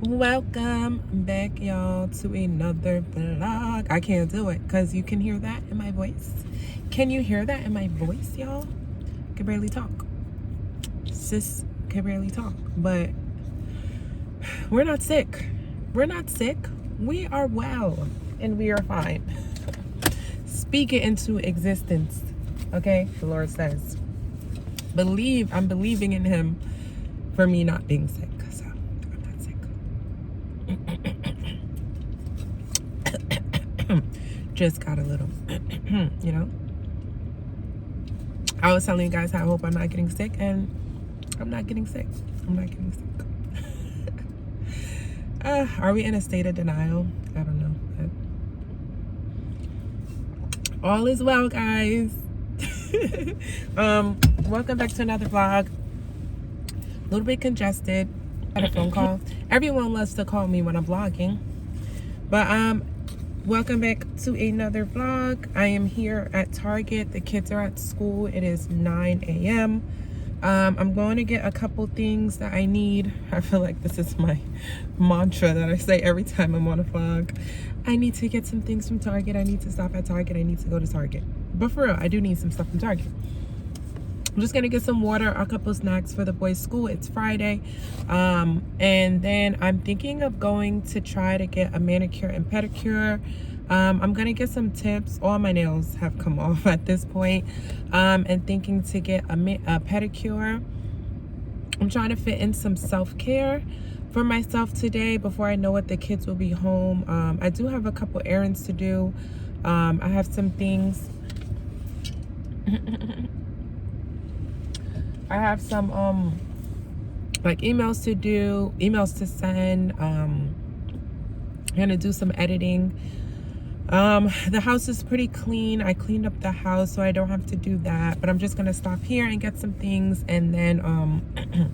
Welcome back, y'all, to another vlog. I can't do it because you can hear that in my voice. Can you hear that in my voice, y'all? I can barely talk. Sis can barely talk, but we're not sick. We're not sick. We are well and we are fine. Speak it into existence, okay? The Lord says, I'm believing in him for me not being sick. So I'm not sick. Just got a little, you know. I was telling you guys how I hope I'm not getting sick, and I'm not getting sick. I'm not getting sick. Are we in a state of denial? I don't know. All is well, guys. Welcome back to another vlog. A little bit congested. Had a phone call. Everyone loves to call me when I'm vlogging, but welcome back to another vlog. I am here at Target. The kids are at school. It is 9 a.m. I'm going to get a couple things that I need. I feel like this is my mantra that I say every time I'm on a vlog. I need to get some things from Target. I need to stop at Target. I need to go to Target. But for real, I do need some stuff from Target. I'm just gonna get some water, a couple snacks for the boys' school. It's Friday. And then I'm thinking of going to try to get a manicure and pedicure. I'm gonna get some tips. All my nails have come off at this point. And thinking to get a pedicure. I'm trying to fit in some self-care for myself today before I know it. The kids will be home. I do have a couple errands to do. I have some things. I have some like emails to do, emails to send. I'm gonna do some editing. The house is pretty clean. I cleaned up the house, so I don't have to do that. But I'm just gonna stop here and get some things, and then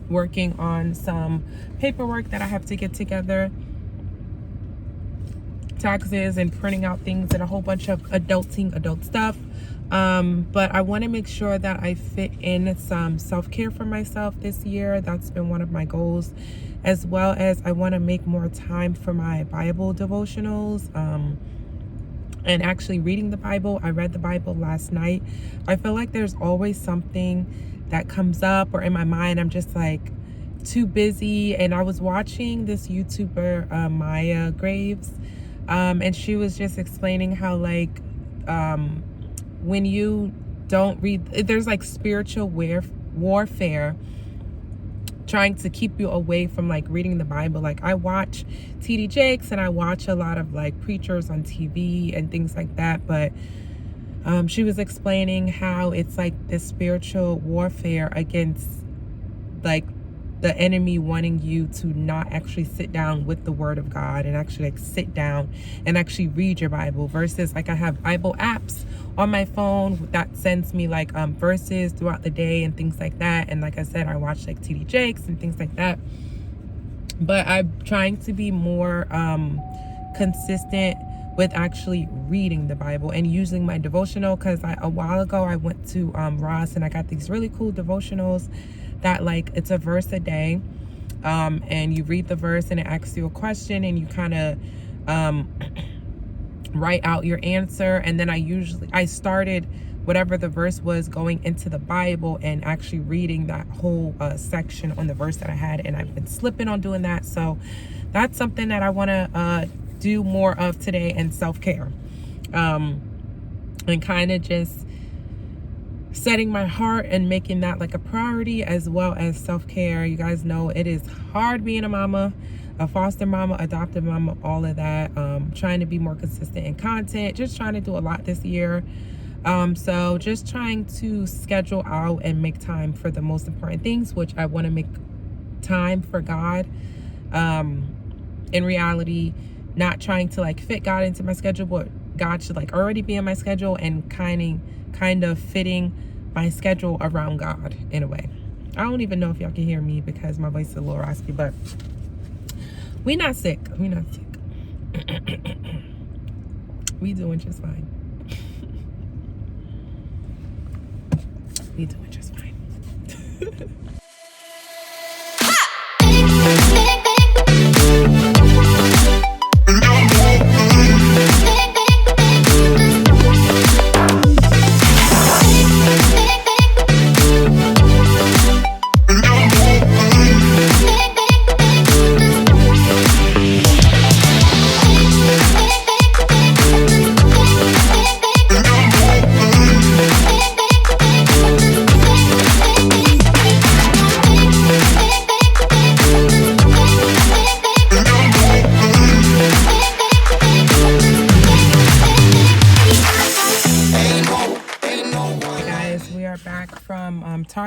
working on some paperwork that I have to get together. Taxes and printing out things and a whole bunch of adult stuff. But I want to make sure that I fit in some self-care for myself this year. That's been one of my goals, as well as I want to make more time for my Bible devotionals, and actually reading the Bible. I read the Bible last night. I feel like there's always something that comes up, or in my mind I'm just like too busy. And I was watching this YouTuber, Maya Graves, and she was just explaining how like when you don't read, there's like spiritual warfare trying to keep you away from like reading the Bible. Like I watch TD Jakes and I watch a lot of like preachers on TV and things like that, but she was explaining how it's like this spiritual warfare against like the enemy wanting you to not actually sit down with the word of God and actually like sit down and actually read your Bible, versus like I have Bible apps on my phone that sends me like verses throughout the day and things like that. And like I said, I watch like TD Jakes and things like that. But I'm trying to be more consistent with actually reading the Bible and using my devotional, because a while ago I went to Ross and I got these really cool devotionals that like it's a verse a day, and you read the verse and it asks you a question and you kind of write out your answer. And then I started whatever the verse was going into the Bible and actually reading that whole section on the verse that I had, and I've been slipping on doing that. So that's something that I want to do more of today, and self-care, and kind of just setting my heart and making that like a priority, as well as self-care. You guys know it is hard being a mama, a foster mama, adoptive mama, all of that. Trying to be more consistent in content, just trying to do a lot this year. So just trying to schedule out and make time for the most important things, which I want to make time for God. In reality, not trying to like fit God into my schedule, but God should like already be in my schedule, and kind of fitting my schedule around God in a way. I don't even know if y'all can hear me because my voice is a little raspy, but we not sick. We not sick. We doing just fine. We doing just fine.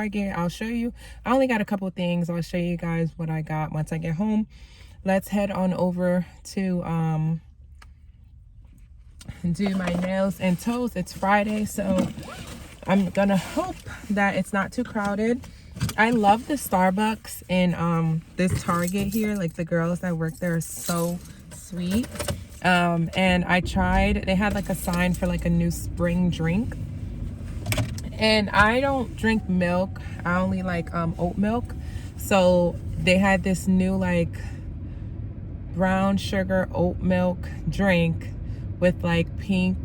Target. I'll show you. I only got a couple things. I'll show you guys what I got once I get home. Let's head on over to do my nails and toes. It's Friday, so I'm gonna hope that it's not too crowded. I love the Starbucks in this Target here. Like, the girls that work there are so sweet. And I tried, they had like a sign for like a new spring drink, and I don't drink milk. I only like oat milk. So they had this new like brown sugar oat milk drink with like pink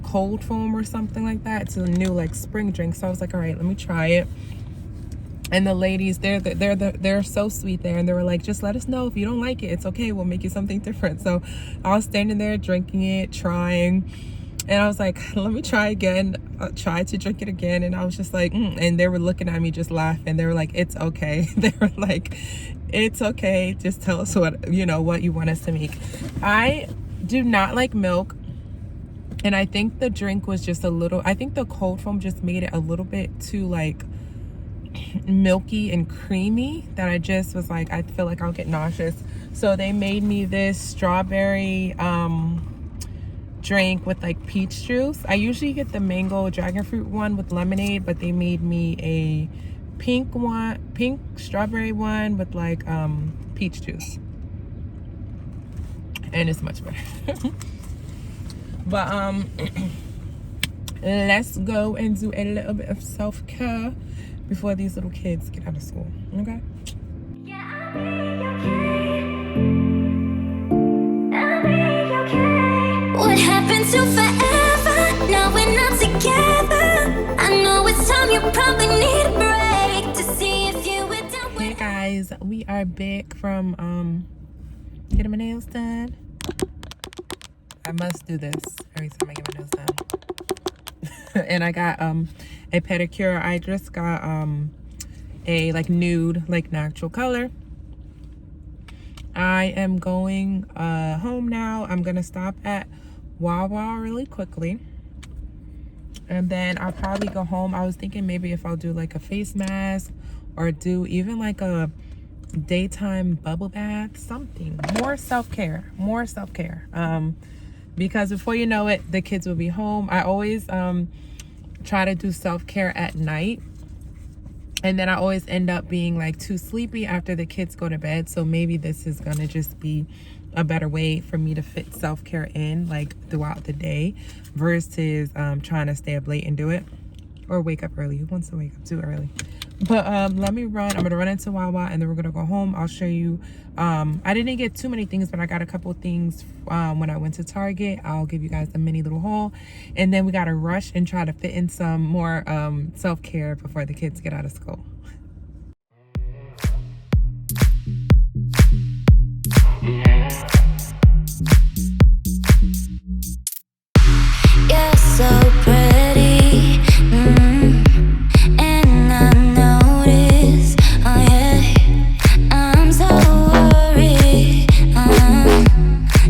cold foam or something like that. It's a new like spring drink. So I was like, all right, let me try it. And the ladies, they're so sweet there, and they were like, just let us know if you don't like it. It's okay, we'll make you something different. So I was standing there drinking it, trying, and I was like, let me try again. I tried to drink it again, and I was just like, and they were looking at me just laughing. They were like, it's okay. They were like, it's okay, just tell us what you want us to make. I do not like milk, and I think the drink was just a little, I think the cold foam just made it a little bit too like milky and creamy, that I just was like, I feel like I'll get nauseous. So they made me this strawberry drink with like peach juice. I usually get the mango dragon fruit one with lemonade, but they made me a pink strawberry one with like peach juice, and it's much better. But let's go and do a little bit of self-care before these little kids get out of school. Okay? Yeah, I'll be okay. What happened to forever? Now we're not together. I know it's time, you probably need a break to see if you were done with. Hey guys, we are back from getting my nails done. I must do this every time I get my nails done. And I got a pedicure. I just got a like nude, like natural color. I am going home now. I'm gonna stop at Wawa really quickly, and then I'll probably go home. I was thinking maybe if I'll do like a face mask, or do even like a daytime bubble bath, something more self-care, because before you know it, the kids will be home. I always try to do self-care at night, and then I always end up being like too sleepy after the kids go to bed. So maybe this is gonna just be a better way for me to fit self-care in like throughout the day, versus trying to stay up late and do it, or wake up early. Who wants to wake up too early? But let me run. I'm gonna run into Wawa, and then we're gonna go home. I'll show you. I didn't get too many things, but I got a couple things when I went to Target. I'll give you guys a mini little haul, and then we gotta rush and try to fit in some more self-care before the kids get out of school. You're so pretty, and I notice, oh yeah, I'm so worried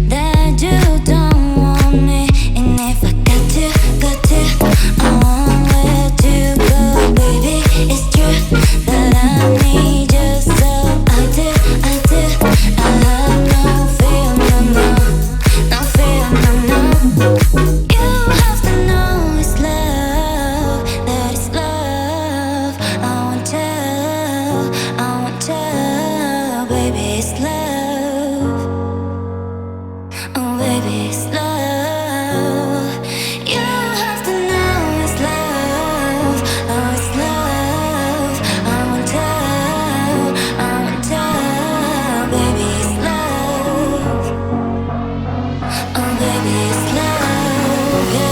that you don't want me. And if I got to, I won't let you go, baby. It's true that I need you, so I do. I have no fear, no fear, no. You have to know it's love, that it's love. I want you, baby, it's love. Oh, baby, it's love. You have to know it's love, oh, it's love. I want you, baby, it's love. Oh, baby, it's love, yeah.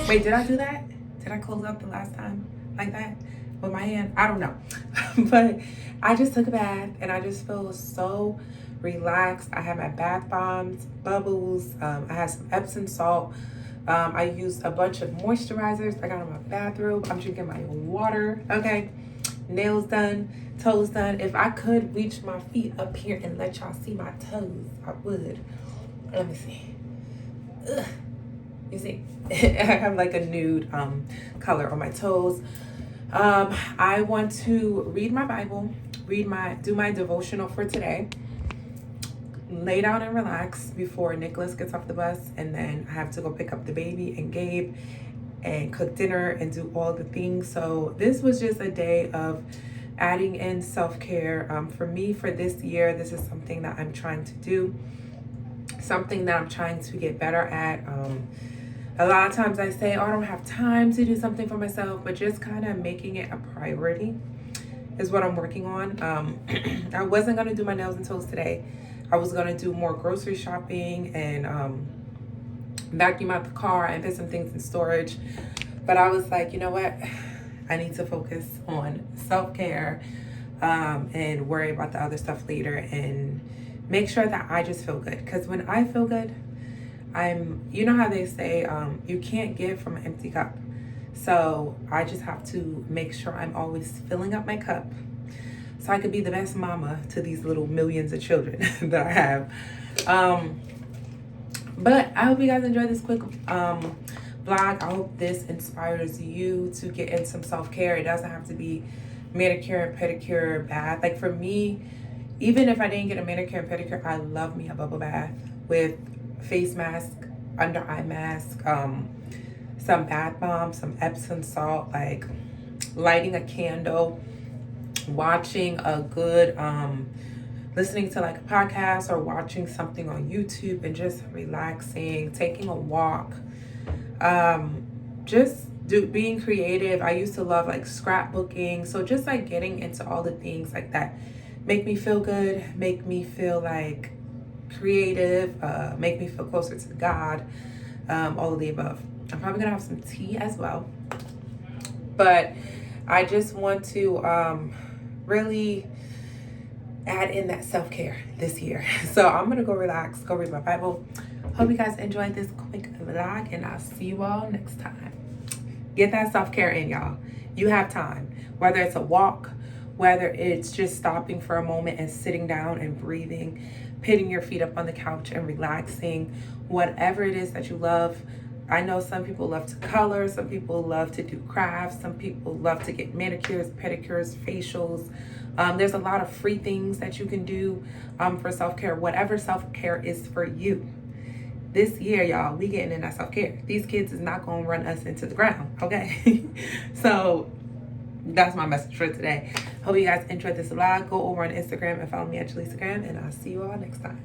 Wait, did I do that? Did I close up the last time like that with my hand? I don't know. But I just took a bath, and I just feel so relaxed. I have my bath bombs, bubbles. I have some Epsom salt. I used a bunch of moisturizers I got in my bathroom. I'm drinking my water, okay? Nails done, toes done. If I could reach my feet up here and let y'all see my toes, I would. Let me see. Ugh. You see, I have like a nude color on my toes. I want to read my Bible, do my devotional for today, lay down and relax before Nicholas gets off the bus, and then I have to go pick up the baby and Gabe and cook dinner and do all the things. So this was just a day of adding in self-care. For me, for this year, this is something that I'm trying to do, something that I'm trying to get better at. A lot of times I say, oh, I don't have time to do something for myself, but just kind of making it a priority is what I'm working on. I wasn't going to do my nails and toes today. I was going to do more grocery shopping and vacuum out the car and put some things in storage. But I was like, you know what? I need to focus on self-care and worry about the other stuff later and make sure that I just feel good. Because when I feel good, you know how they say, you can't give from an empty cup. So I just have to make sure I'm always filling up my cup so I could be the best mama to these little millions of children that I have. But I hope you guys enjoyed this quick vlog. I hope this inspires you to get in some self-care. It doesn't have to be manicure and pedicure, bath. Like for me, even if I didn't get a manicure and pedicure, I love me a bubble bath with face mask, under eye mask, some bath bomb, some Epsom salt, like lighting a candle, watching a good listening to like a podcast or watching something on YouTube and just relaxing, taking a walk, being creative. I used to love like scrapbooking, so just like getting into all the things like that make me feel good, make me feel like creative, make me feel closer to God, all of the above. I'm probably gonna have some tea as well, but I just want to really add in that self-care this year. So I'm gonna go relax, go read my Bible. Hope you guys enjoyed this quick vlog, and I'll see you all next time. Get that self-care in, y'all. You have time, whether it's a walk, whether it's just stopping for a moment and sitting down and breathing, putting your feet up on the couch and relaxing, whatever it is that you love. I know some people love to color, some people love to do crafts, some people love to get manicures, pedicures, facials. There's a lot of free things that you can do for self-care, whatever self-care is for you. This year, y'all, we getting in that self-care. These kids is not gonna run us into the ground, okay? So that's my message for today. Hope you guys enjoyed this vlog. Go over on Instagram and follow me at Jaleesa, and I'll see you all next time.